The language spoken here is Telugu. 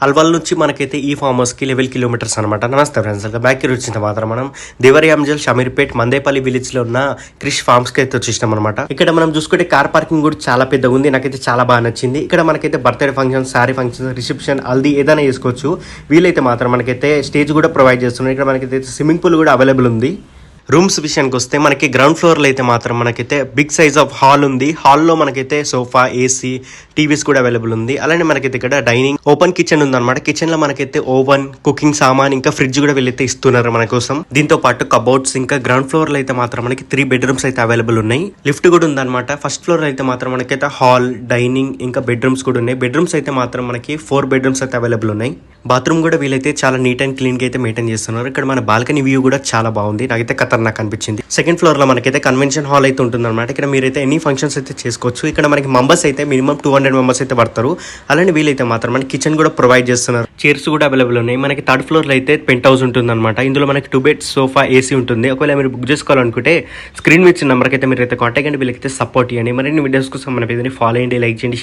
అల్వాల్ నుంచి మనకైతే ఈ ఫామ్ హౌస్ కి 11 కిలోమీటర్స్ అనమాట. నమస్తే ఫ్రెండ్స్, బ్యాక్ వచ్చిన మాత్రం మనం దేవరియాంజల్ షమీర్పేట్ మందేపల్లి విలేజ్ లో ఉన్న క్రిష్ ఫార్మ్స్ కి అయితే వచ్చేసినాం అనమాట. ఇక్కడ మనం చూసుకుంటే కార్ పార్కింగ్ కూడా చాలా పెద్దగా ఉంది. నాకైతే చాలా బాగా నచ్చింది. ఇక్కడ మనకైతే birthday function, sorry function, reception, haldi ఏదైనా చేసుకోవచ్చు. వీలైతే మాత్రం మనకైతే స్టేజ్ కూడా ప్రొవైడ్ చేస్తున్నారు. ఇక్కడ మనకైతే స్విమ్మింగ్ పూల్ కూడా అవైలబుల్ ఉంది. రూమ్స్ విషయానికి వస్తే మనకి గ్రౌండ్ ఫ్లోర్లో అయితే మాత్రం మనకైతే బిగ్ సైజ్ ఆఫ్ హాల్ ఉంది. హాల్లో మనకైతే సోఫా, ఏసీ, టీవీస్ కూడా అవైలబుల్ ఉంది. అలానే మనకైతే ఇక్కడ డైనింగ్, ఓపెన్ కిచెన్ ఉందన్నమాట. కిచెన్ లో మనకైతే ఓవెన్, కుకింగ్ సామాన్, ఇంకా ఫ్రిడ్జ్ కూడా వీళ్ళైతే ఇస్తున్నారు మన కోసం. దీంతో పాటు కబోర్డ్స్, ఇంకా గ్రౌండ్ ఫ్లోర్ లో అయితే మాత్రం మనకి 3 బెడ్రూమ్స్ అయితే అవైలబుల్ ఉన్నాయి. లిఫ్ట్ కూడా ఉందన్నమాట. ఫస్ట్ ఫ్లోర్ అయితే మాత్రం మనకైతే హాల్, డైనింగ్, ఇంకా బెడ్రూమ్స్ కూడా ఉన్నాయి. బెడ్రూమ్స్ అయితే మాత్రం మనకి 4 బెడ్రూమ్స్ అయితే అవైలబుల్ ఉన్నాయి. బాత్రూమ్ కూడా వీళ్ళైతే చాలా నీట్ అండ్ క్లీన్ గా అయితే మెయింటైన్ చేస్తున్నారు. ఇక్కడ మన బాల్కనీ వ్యూ కూడా చాలా బాగుంది. నాకైతే ఖతర్నాక్ అనిపించింది. సెకండ్ ఫ్లోర్ లో మనకైతే కన్వెన్షన్ హాల్ అయితే ఉంటుంది అనమాట. ఇక్కడ మీరైతే ఎన్ని ఫంక్షన్స్ అయితే చేసుకోవచ్చు. ఇక్కడ మనకి మెంబర్స్ అయితే మినిమం 200 మెంబర్స్ అయితే పడతారు. అలానే వీలైతే మాత్రం మనకి కిచెన్ కూడా ప్రొవైడ్ చేస్తున్నారు. చైర్స్ కూడా అవైలబుల్ ఉన్నాయి. మనకి థర్డ్ ఫ్లోర్ లో అయితే పెంట్ హౌస్ ఉంటుంది అనమాట. ఇందులో మనకి 2 బెడ్స్, సోఫా, ఏసీ ఉంటుంది. ఒకవేళ మీరు బుక్ చేసుకోవాలనుకుంటే స్క్రీన్ మీద నెంబర్కి అయితే మీరు అయితే కాంటాక్ట్ అండి. వీళ్ళకైతే సపోర్ట్ ఇవ్వండి. మరిన్ని వీడియోస్ కోసం మన పేజ్ని ఫాలో అయ్యండి, లైక్ చేయండి.